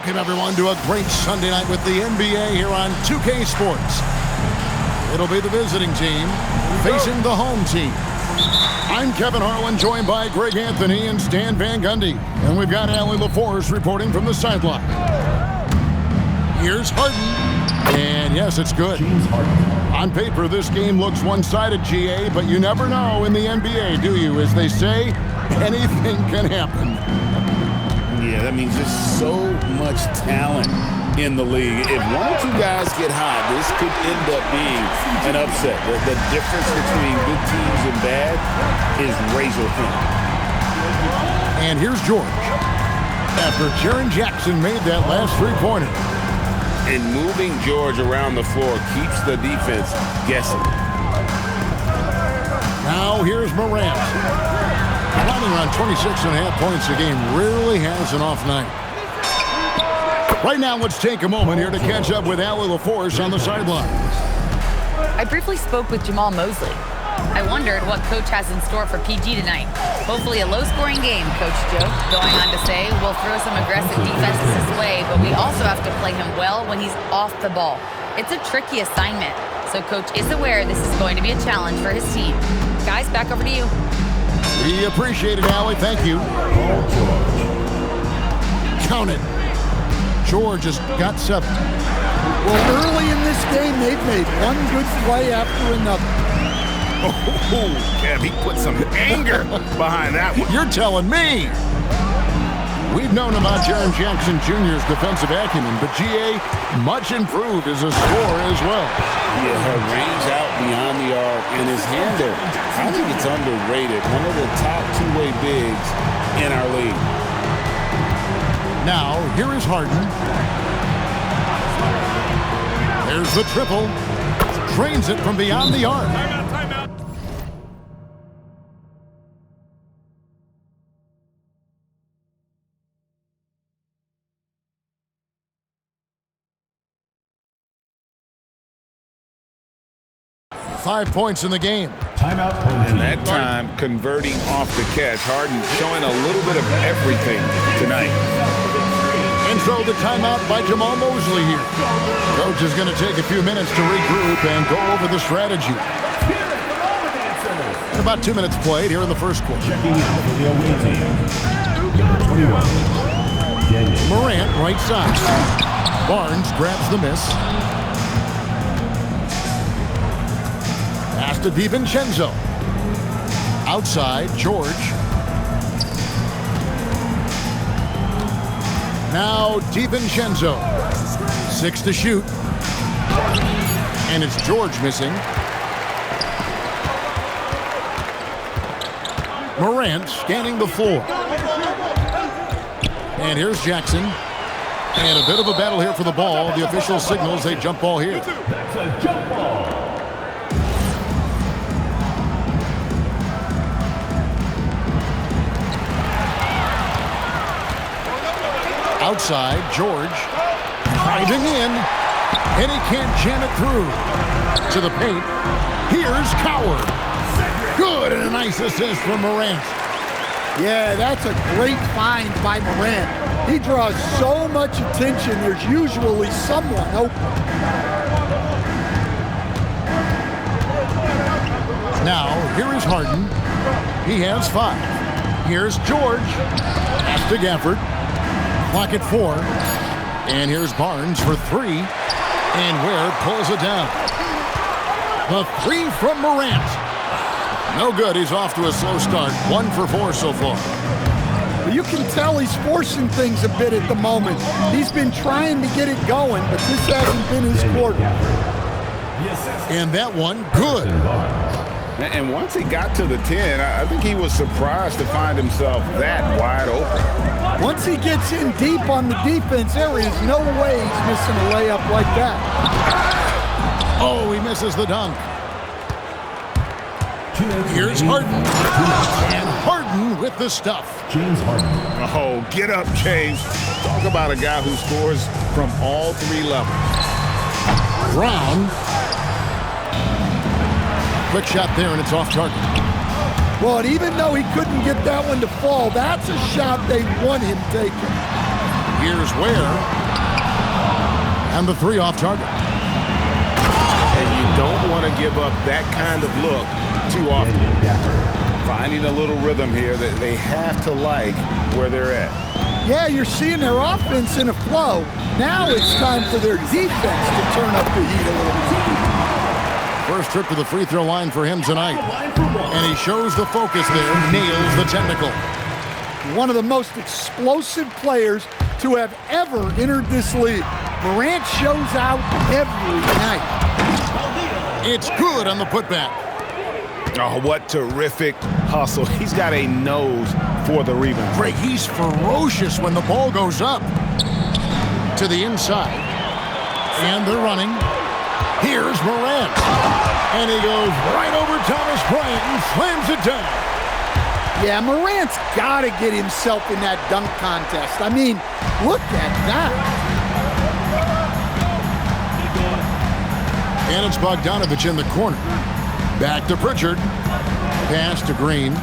Welcome, everyone, to a great Sunday night with the NBA here on 2K Sports. It'll be the visiting team facing the home team. I'm Kevin Harlan, joined by Greg Anthony and Stan Van Gundy. And we've got Allie LaForce reporting from the sideline. Here's Harden. And yes, it's good. On paper, this game looks one-sided, GA, but you never know in the NBA, do you? As they say, anything can happen. Yeah, that means there's so much talent in the league. If one or two guys get hot, this could end up being an upset. The difference between good teams and bad is razor thin. And here's George. After Jaren Jackson made that last three-pointer. And moving George around the floor keeps the defense guessing. Now here's Morant. Running on 26.5 points a game, rarely has an off night. Right now, let's take a moment here to catch up with Allie LaForce on the sideline. I briefly spoke with Jamal Mosley. I wondered what Coach has in store for PG tonight. Hopefully a low-scoring game, Coach Joe. Going on to say, we'll throw some aggressive defenses his way, but we also have to play him well when he's off the ball. It's a tricky assignment, so Coach is aware this is going to be a challenge for his team. Guys, back over to you. We appreciate it, Allie. Thank you. Count it. George has got 7. Well, early in this game, they've made one good play after another. Oh, Kev, he put some anger behind that one. You're telling me. We've known about Jaren Jackson Jr.'s defensive acumen, but GA much improved as a scorer as well. Yeah, her range out beyond the arc and his hander. I think it's underrated. One of the top two-way bigs in our league. Now, here is Harden. There's the triple. Trains it from beyond the arc. Timeout. 5 points in the game. Timeout. And that time, converting off the catch. Harden showing a little bit of everything tonight. And so the timeout by Jamal Mosley here. Coach is going to take a few minutes to regroup and go over the strategy. And about 2 minutes played here in the first quarter. Checking in for the away team. Number 21. Daniel. Morant, right side. Barnes grabs the miss. Pass to DiVincenzo. Outside, George. Now DiVincenzo. 6 to shoot. And it's George missing. Morant scanning the floor. And here's Jackson. And a bit of a battle here for the ball. The official signals a jump ball here. That's a jump ball. Outside, George driving in, and he can't jam it through. To the paint, here's Coward. Good, and a nice assist from Morant. Yeah, that's a great find by Morant. He draws so much attention, there's usually someone open. Now, here is Harden. He has 5. Here's George. Pass to Gafford. Clock at 4. And here's Barnes for 3. And Ware pulls it down. The 3 from Morant. No good. He's off to a slow start. 1 for 4 so far. You can tell he's forcing things a bit at the moment. He's been trying to get it going, but this hasn't been his quarter. And that one, good. And once he got to the 10, I think he was surprised to find himself that wide open. Once he gets in deep on the defense, there is no way he's missing a layup like that. Oh, he misses the dunk. Here's Harden. And Harden with the stuff. James Harden. Oh, get up, James. Talk about a guy who scores from all 3 levels. Brown. Quick shot there, and it's off target. Well, and even though he couldn't get that one to fall, that's a shot they want him taking. Here's Ware. And the 3 off target. And you don't want to give up that kind of look too often. Finding a little rhythm here that they have to like where they're at. Yeah, you're seeing their offense in a flow. Now it's time for their defense to turn up the heat a little bit. First trip to the free throw line for him tonight. And he shows the focus there, nails the technical. One of the most explosive players to have ever entered this league. Morant shows out every night. It's good on the putback. Oh, what terrific hustle. He's got a nose for the rebound. Greg, he's ferocious when the ball goes up. To the inside. And they're running. Here's Morant. And he goes right over Thomas Bryant and slams it down. Yeah, Morant's got to get himself in that dunk contest. I mean, look at that. And it's Bogdanovich in the corner. Back to Pritchard. Pass to Green.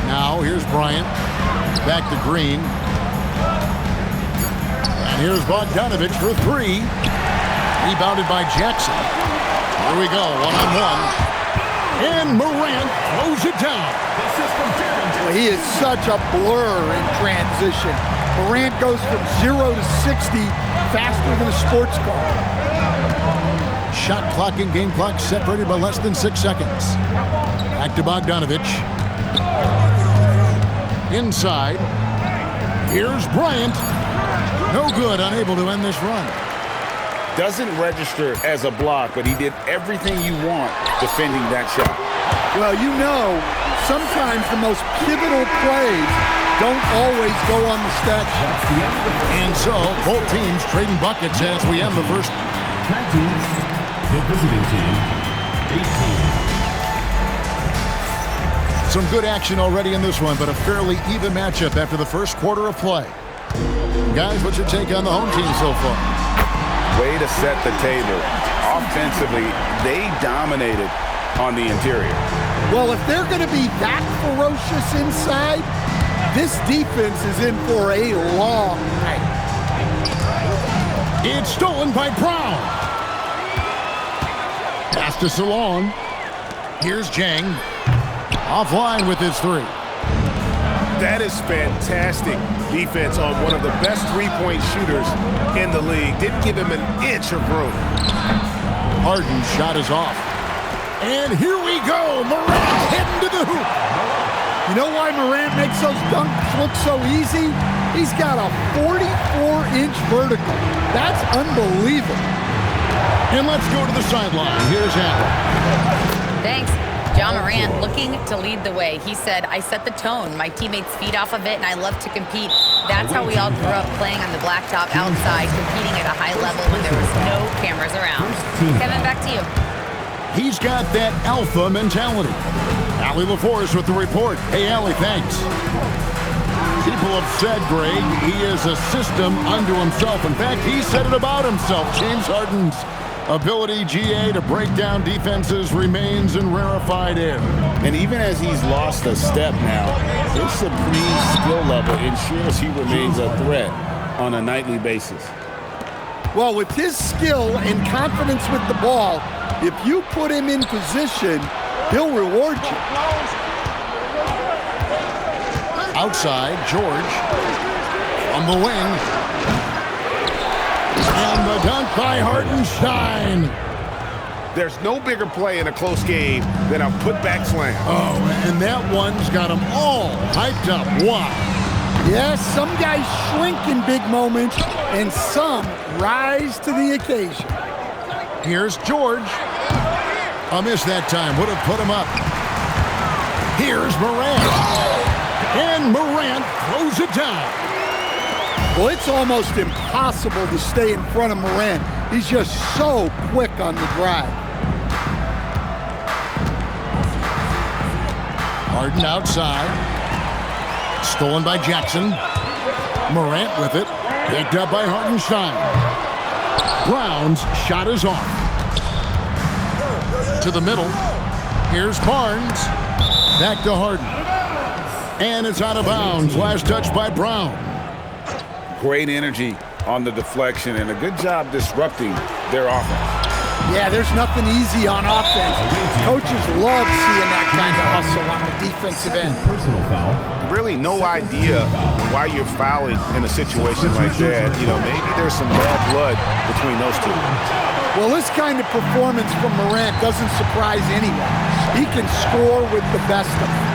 Now here's Bryant. Back to Green. And here's Bogdanovich for 3. Rebounded by Jackson. Here we go, one-on-one. And Morant throws it down. Well, he is such a blur in transition. Morant goes from 0 to 60 faster than a sports car. Shot clock and game clock separated by less than 6 seconds. Back to Bogdanovich. Inside. Here's Bryant. No good, unable to end this run. Doesn't register as a block, but he did everything you want defending that shot. Well, you know, sometimes the most pivotal plays don't always go on the stat sheet. And so, both teams trading buckets as we end the first. Tag teams, the visiting team, 18. Some good action already in this one, but a fairly even matchup after the first quarter of play. Guys, what's your take on the home team so far? Way to set the table. Offensively, they dominated on the interior. Well, if they're going to be that ferocious inside, this defense is in for a long night. It's stolen by Brown. Pass to Salon. Here's Jang. Offline with his 3. That is fantastic defense on one of the best three-point shooters in the league. Didn't give him an inch of room. Harden's shot is off. And here we go. Morant heading to the hoop. You know why Morant makes those dunks look so easy? He's got a 44-inch vertical. That's unbelievable. And let's go to the sideline. Here's Allen. Thanks. John Morant looking to lead the way. He said, I set the tone. My teammates feed off of it, and I love to compete. That's how we all grew up, playing on the blacktop outside, competing at a high level when there was no cameras around. Kevin, back to you. He's got that alpha mentality. Allie LaForce with the report. Hey, Allie, thanks. People have said, Greg, he is a system unto himself. In fact, he said it about himself. James Harden's ability, GA, to break down defenses remains in rarefied air. And even as he's lost a step now, his supreme skill level ensures he remains a threat on a nightly basis. Well, with his skill and confidence with the ball, if you put him in position, he'll reward you. Outside, George on the wing. And the dunk by Hartenstein. There's no bigger play in a close game than a putback slam. Oh, and that one's got them all hyped up. Wow. Yes, some guys shrink in big moments, and some rise to the occasion. Here's George. A miss that time. Would have put him up. Here's Morant. And Morant throws it down. Well, it's almost impossible to stay in front of Morant. He's just so quick on the drive. Harden outside. Stolen by Jackson. Morant with it. Picked up by Hartenstein. Brown's shot is off. To the middle. Here's Barnes. Back to Harden. And it's out of bounds. Last touch by Brown. Great energy on the deflection, and a good job disrupting their offense. Yeah, there's nothing easy on offense. Coaches love seeing that kind of hustle on the defensive end. Personal foul. Really no idea why you're fouling in a situation like that. You know, maybe there's some bad blood between those two. Well, this kind of performance from Morant doesn't surprise anyone. He can score with the best of them.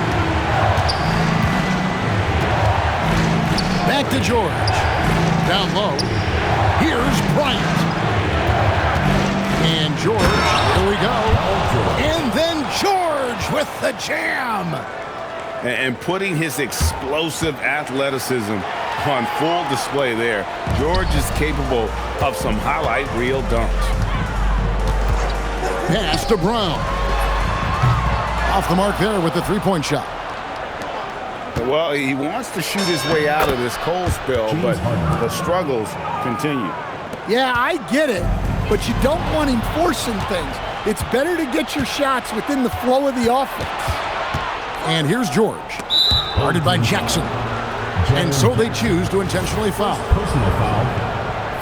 Back to George. Down low. Here's Bryant. And George, here we go. And then George with the jam. And putting his explosive athleticism on full display there. George is capable of some highlight reel dunks. Pass to Brown. Off the mark there with the three-point shot. Well, he wants to shoot his way out of this cold spell, but the struggles continue. Yeah, I get it, but you don't want him forcing things. It's better to get your shots within the flow of the offense. And here's George. Guarded by Jackson. And so they choose to intentionally foul. Personal foul.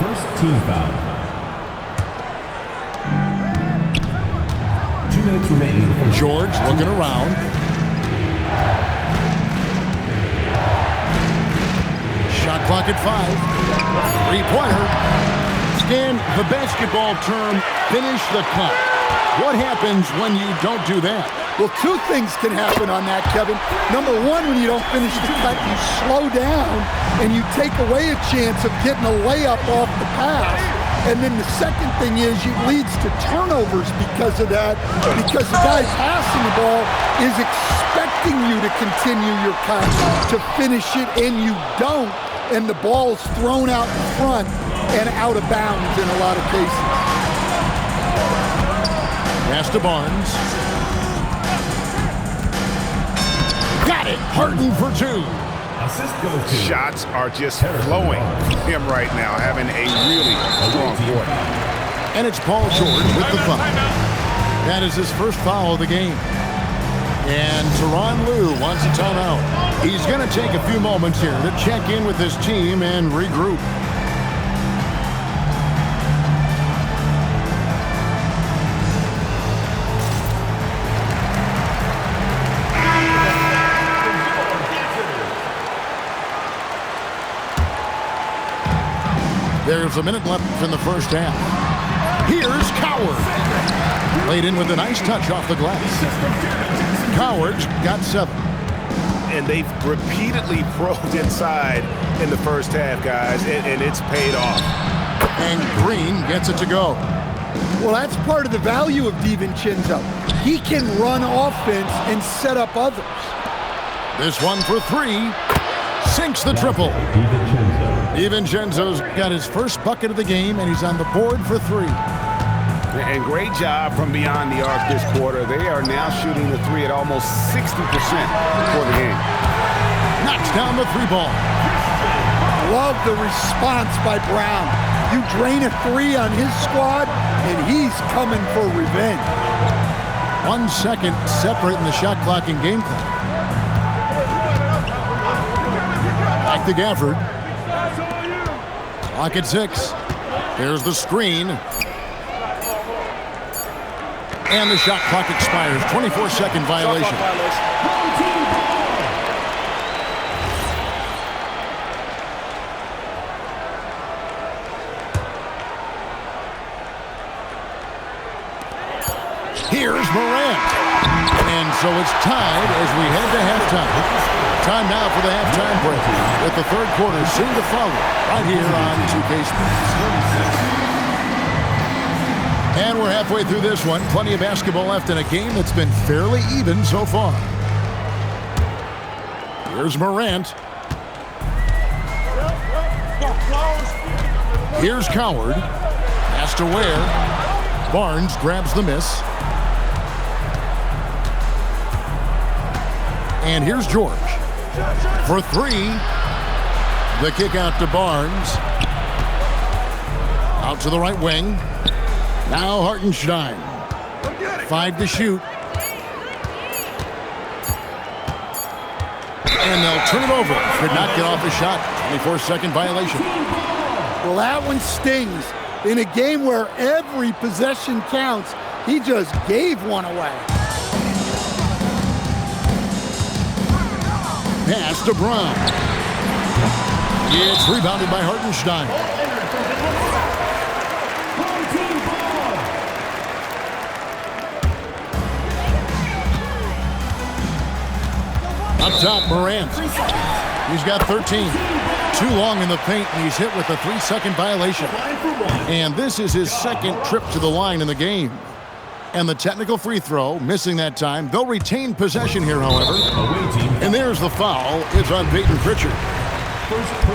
First team foul. 2 minutes remaining. George looking around. Shot clock at 5. Three-pointer. Stan, the basketball term, finish the cut. What happens when you don't do that? Well, two things can happen on that, Kevin. Number one, when you don't finish the cut, you slow down and you take away a chance of getting a layup off the pass. And then the second thing is it leads to turnovers because of that, because the guy passing the ball is expecting you to continue your cut, to finish it, and you don't, and the ball's thrown out in front and out of bounds in a lot of cases. Pass to Barnes. Got it. Harden for 2. Assist goes to. Shots are just flowing from him right now, having a really strong quarter. And it's Paul George with the foul. That is his first foul of the game. And Tyronn Lue wants a timeout. He's going to take a few moments here to check in with his team and regroup. There's a minute left in the first half. Here's Coward. Laid in with a nice touch off the glass. Coward's got 7. And they've repeatedly probed inside in the first half, guys, and it's paid off. And Green gets it to go. Well, that's part of the value of DiVincenzo. He can run offense and set up others. This one for 3. Sinks the triple. DiVincenzo's got his first bucket of the game, and he's on the board for 3. And great job from beyond the arc this quarter. They are now shooting the 3 at almost 60% for the game. Knocks down the 3 ball. Love the response by Brown. You drain a 3 on his squad, and he's coming for revenge. 1 second separating the shot clock and game clock. Back to Gafford. Clock at 6. Here's the screen. And the shot clock expires. 24-second violation. Here's Morant. And so it's tied as we head to halftime. Time now for the halftime break, with the third quarter soon to follow right here on 2K Sports. And we're halfway through this one. Plenty of basketball left in a game that's been fairly even so far. Here's Morant. Here's Coward. Pass to Ware. Barnes grabs the miss. And here's George. For 3. The kick out to Barnes. Out to the right wing. Now Hartenstein. 5 to shoot. And they'll turn it over. Could not get off the shot. 24-second violation. Well, Well, that one stings. In a game where every possession counts, he just gave one away. Pass to Brown. It's rebounded by Hartenstein. Up top, Morant. He's got 13. Too long in the paint, and he's hit with a 3-second violation. And this is his second trip to the line in the game. And the technical free throw, missing that time. They'll retain possession here, however. And there's the foul. It's on Peyton Pritchard.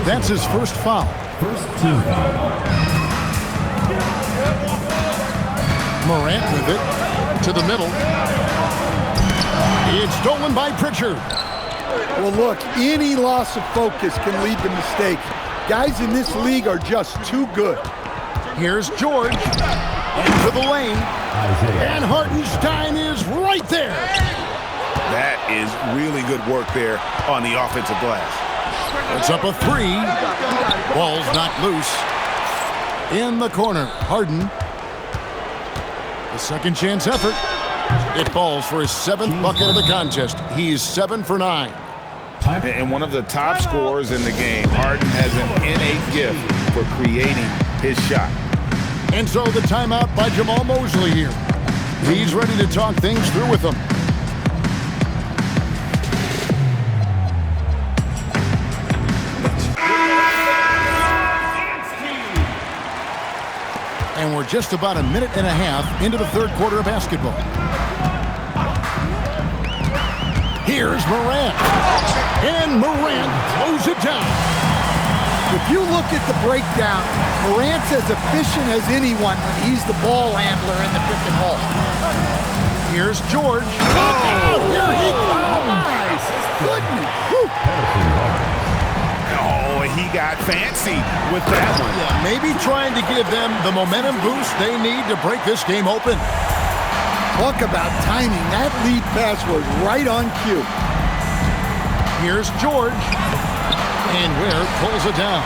That's his first foul. First team foul. Morant with it to the middle. It's stolen by Pritchard. Well, look, any loss of focus can lead to mistakes. Guys in this league are just too good. Here's George into the lane. And Hartenstein is right there. That is really good work there on the offensive glass. It's up a 3. Ball's not loose. In the corner, Harden. The second chance effort. It falls for his 7th bucket of the contest. He's 7 for 9. And one of the top scorers in the game. Harden has an innate gift for creating his shot. And so the timeout by Jamahl Mosley here. He's ready to talk things through with them. And we're just about a minute and a half into the third quarter of basketball. Here's Morant. And Morant throws it down. If you look at the breakdown, Morant's as efficient as anyone when he's the ball handler in the pick and roll. Here's George. Oh, here he comes! Goodness! Whew. Oh, he got fancy with that one. Yeah, maybe trying to give them the momentum boost they need to break this game open. Talk about timing. That lead pass was right on cue. Here's George. And Ware pulls it down.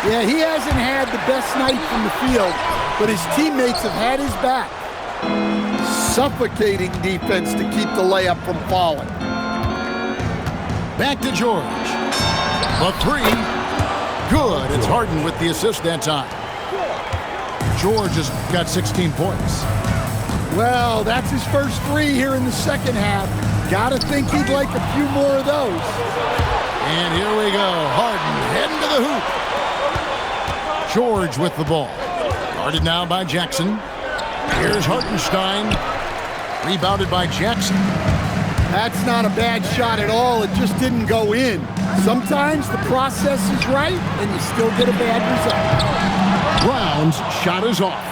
Yeah, he hasn't had the best night from the field, but his teammates have had his back. Suffocating defense to keep the layup from falling. Back to George. A 3. Good. It's Harden with the assist that time. George has got 16 points. Well, that's his first 3 here in the second half. Gotta think he'd like a few more of those. And here we go. Harden heading to the hoop. George with the ball. Guarded now by Jackson. Here's Hartenstein. Rebounded by Jackson. That's not a bad shot at all. It just didn't go in. Sometimes the process is right and you still get a bad result. Brown's shot is off.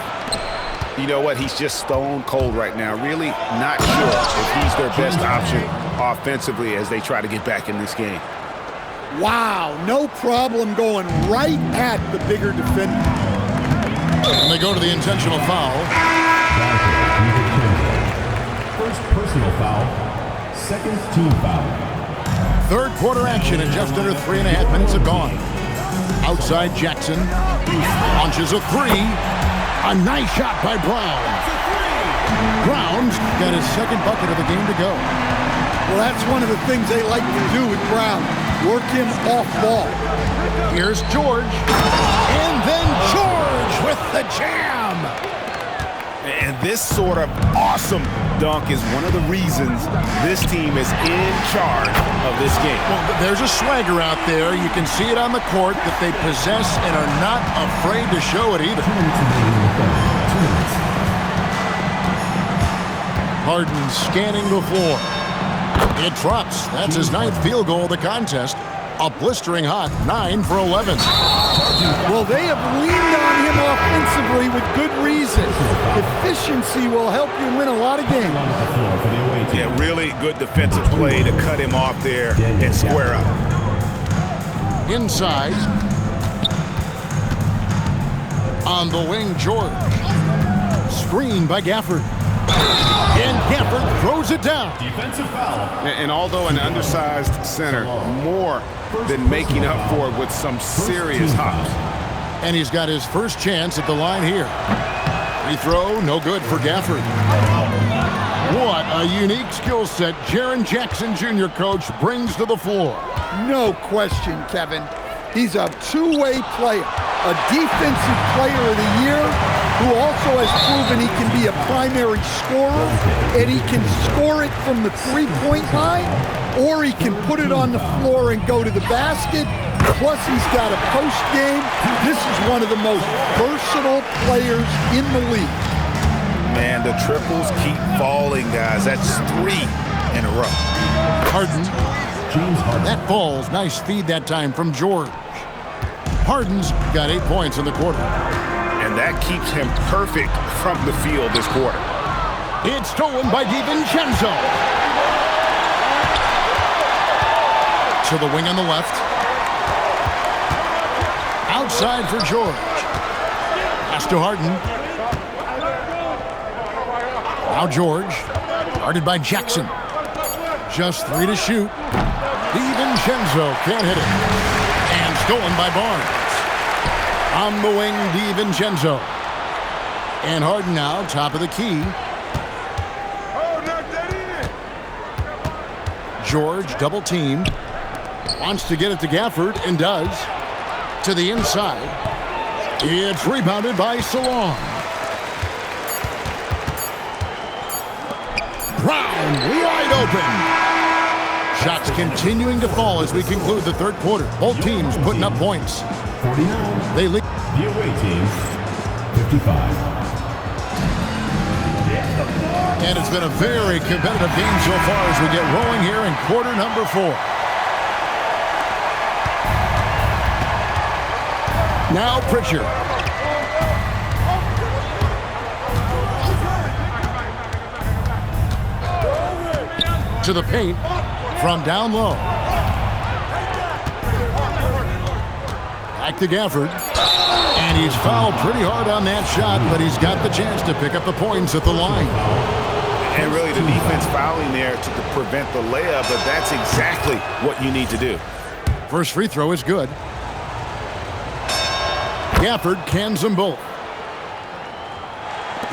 You know what? He's just stone cold right now. Really not sure if he's their best option offensively as they try to get back in this game. Wow, no problem going right at the bigger defender. And they go to the intentional foul. First personal foul. Second team foul. Third quarter action and just under 3.5 minutes have gone. Outside Jackson. Launches a 3. A nice shot by Brown. Brown's got his second bucket of the game to go. Well, that's one of the things they like to do with Brown. Work him off ball. Here's George. And then George with the jam. And this sort of awesome dunk is one of the reasons this team is in charge of this game. Well, there's a swagger out there. You can see it on the court that they possess and are not afraid to show it either. Harden scanning the floor. It drops. That's his 9th field goal of the contest. A blistering hot 9 for 11. Well, they have leaned on him offensively with good reason. Efficiency will help you win a lot of games. Yeah, really good defensive play to cut him off there and square up. Inside. On the wing, George. Screen by Gafford. And Gafford throws it down. Defensive foul. And although an undersized center, more than making up for it with some serious hops. And he's got his first chance at the line here. Free throw, no good for Gafford. What a unique skill set Jaren Jackson Jr., coach, brings to the floor. No question, Kevin. He's a two-way player, a defensive player of the year who also has proven he can be a primary scorer, and he can score it from the three-point line, or he can put it on the floor and go to the basket. Plus, he's got a post game. This is one of the most versatile players in the league. Man, the triples keep falling, guys. That's 3 in a row. Harden. James Harden. That falls. Nice feed that time from George. Harden's got 8 points in the quarter. And that keeps him perfect from the field this quarter. It's stolen by DiVincenzo. To the wing on the left. Outside for George. Pass to Harden. Now George. Guarded by Jackson. Just 3 to shoot. DiVincenzo can't hit it. And stolen by Barnes. On the wing, DiVincenzo. And Harden now, top of the key. George double teamed. Wants to get it to Gafford and does. To the inside. It's rebounded by Salon. Brown wide open. Shots continuing to fall as we conclude the third quarter. Both teams putting up points. 49. They lead. The away team, 55. And it's been a very competitive game so far as we get rolling here in quarter number 4. Now Pritchard. To the paint from down low. Back to Gafford. And he's fouled pretty hard on that shot, but he's got the chance to pick up the points at the line. And really the defense fouling there to prevent the layup, but that's exactly what you need to do. First free throw is good. Gafford cans them both.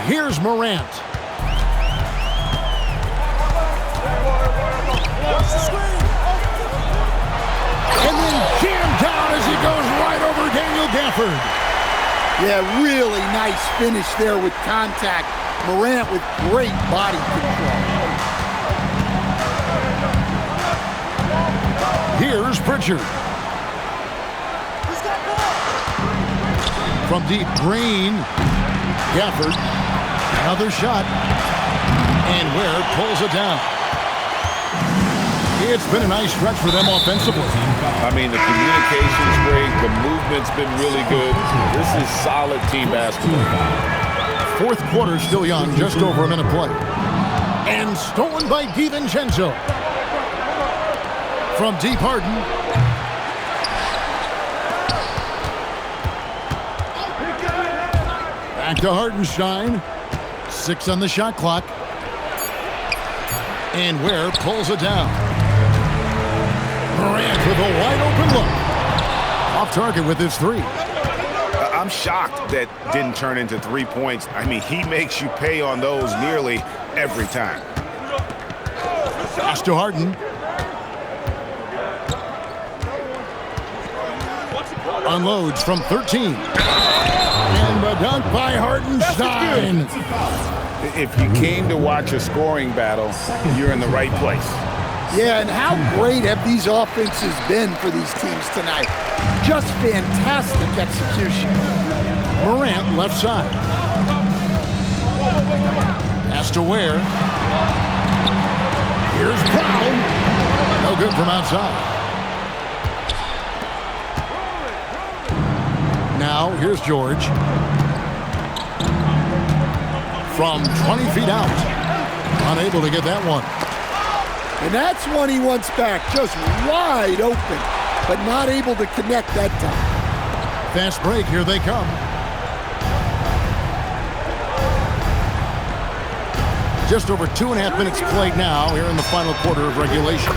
Here's Morant. And then jammed down as he goes right over Daniel Gafford. Yeah, really nice finish there with contact. Morant with great body control. Here's Pritchard. From deep, Green. Gafford. Another shot. And Ware pulls it down. It's been a nice stretch for them offensively. I mean, the communication's great. The movement's been really good. This is solid team basketball. Fourth quarter still young, just over a minute play. And stolen by DiVincenzo. From deep, Harden. Back to Hartenstein. 6 on the shot clock. And Ware pulls it down. Morant with a wide open look. Off target with his 3. I'm shocked that didn't turn into 3 points. I mean, he makes you pay on those nearly every time. Pass to Harden. Unloads from 13. And the dunk by Hartenstein. If you came to watch a scoring battle, you're in the right place. Yeah, and how great have these offenses been for these teams tonight? Just fantastic execution. Morant left side. Pass to Ware. Here's Brown. No good from outside. Now, here's George. From 20 feet out. Unable to get that one. And that's one he wants back, just wide open, but not able to connect that time. Fast break, here they come. Just over 2.5 minutes played now here in the final quarter of regulation.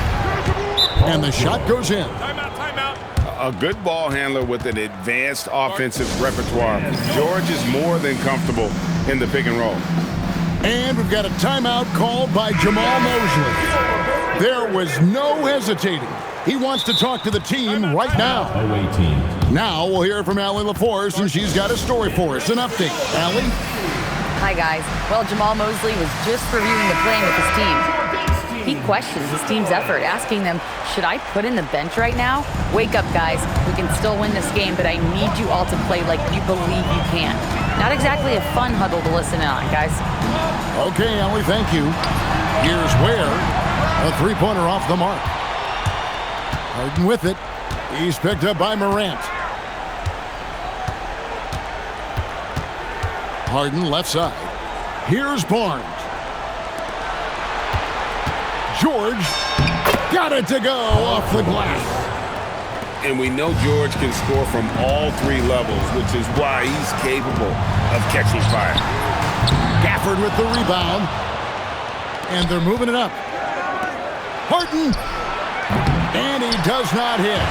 And the shot goes in. Timeout. A good ball handler with an advanced offensive repertoire. George is more than comfortable in the pick and roll. And we've got a timeout called by Jamahl Mosley. There was no hesitating. He wants to talk to the team right now. Away team. Now we'll hear from Allie LaForce, and she's got a story for us. An update. Allie? Hi, guys. Well, Jamahl Mosley was just reviewing the playing with his team. He questions his team's effort, asking them, should I put in the bench right now? Wake up, guys. We can still win this game, but I need you all to play like you believe you can. Not exactly a fun huddle to listen in on, guys. Okay, Allie, thank you. Here's Ware. A three-pointer off the mark. Harden with it. He's picked up by Morant. Harden left side. Here's Barnes. George got it to go off the glass. And we know George can score from all three levels, which is why he's capable of catching fire. Gafford with the rebound. And they're moving it up. Harden. And he does not hit.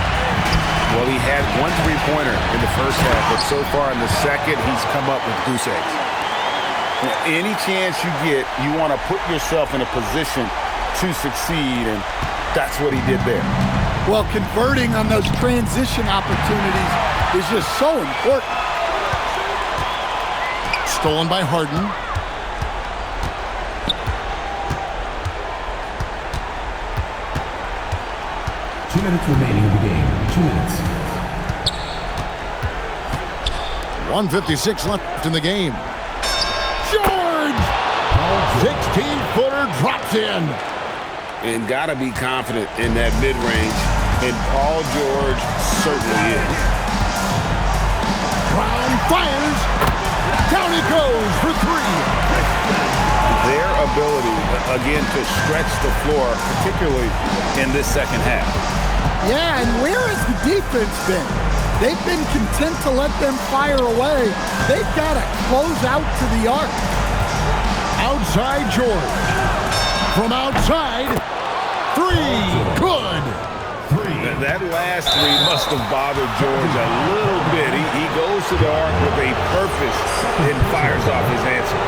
Well, he had one three-pointer in the first half, but so far in the second, he's come up with goose eggs. Any chance you get, you want to put yourself in a position to succeed, and that's what he did there. Well, converting on those transition opportunities is just so important. Stolen by Harden. 2 minutes remaining in the game. 2 minutes. 1:56 left in the game. George! 16-footer drops in. And got to be confident in that mid-range, and Paul George certainly is. Brown fires. Down he goes for three. Their ability, again, to stretch the floor, particularly in this second half. Yeah, and where has the defense been? They've been content to let them fire away. They've got to close out to the arc. Outside George. From outside. Three. Good. That last three must have bothered George a little bit. He goes to the arc with a purpose and fires off his answer.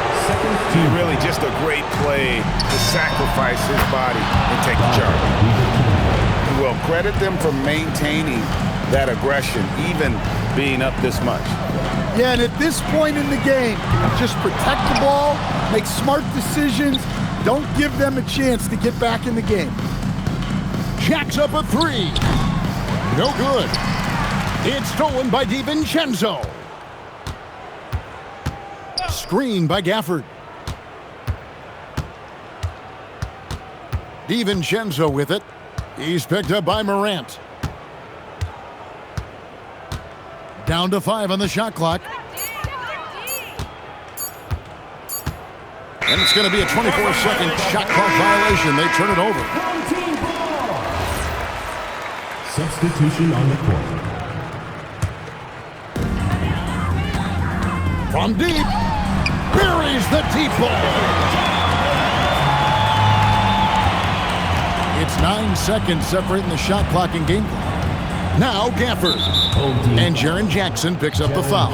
Really just a great play to sacrifice his body and take the charge. Well, credit them for maintaining that aggression, even being up this much. Yeah, and at this point in the game, just protect the ball, make smart decisions, don't give them a chance to get back in the game. Jacks up a three. No good. It's stolen by DiVincenzo. Screen by Gafford. DiVincenzo with it. He's picked up by Morant. Down to 5 on the shot clock. And it's going to be a 24-second shot clock violation. They turn it over. Substitution on the court. From deep, buries the deep ball. It's 9 seconds separating the shot clock and game clock. Now Gafford. And Jaren Jackson picks up the foul.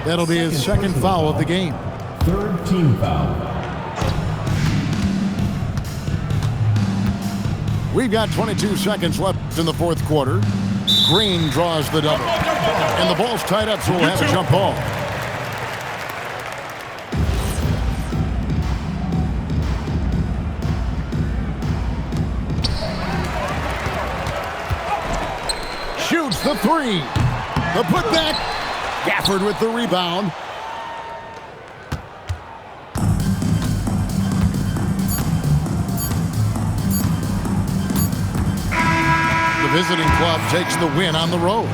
That'll be his second foul of the game. Third team foul. We've got 22 seconds left in the fourth quarter. Green draws the double. And the ball's tied up, so we'll have a jump ball. Shoots the three. The putback. Gafford with the rebound. The visiting club takes the win on the road.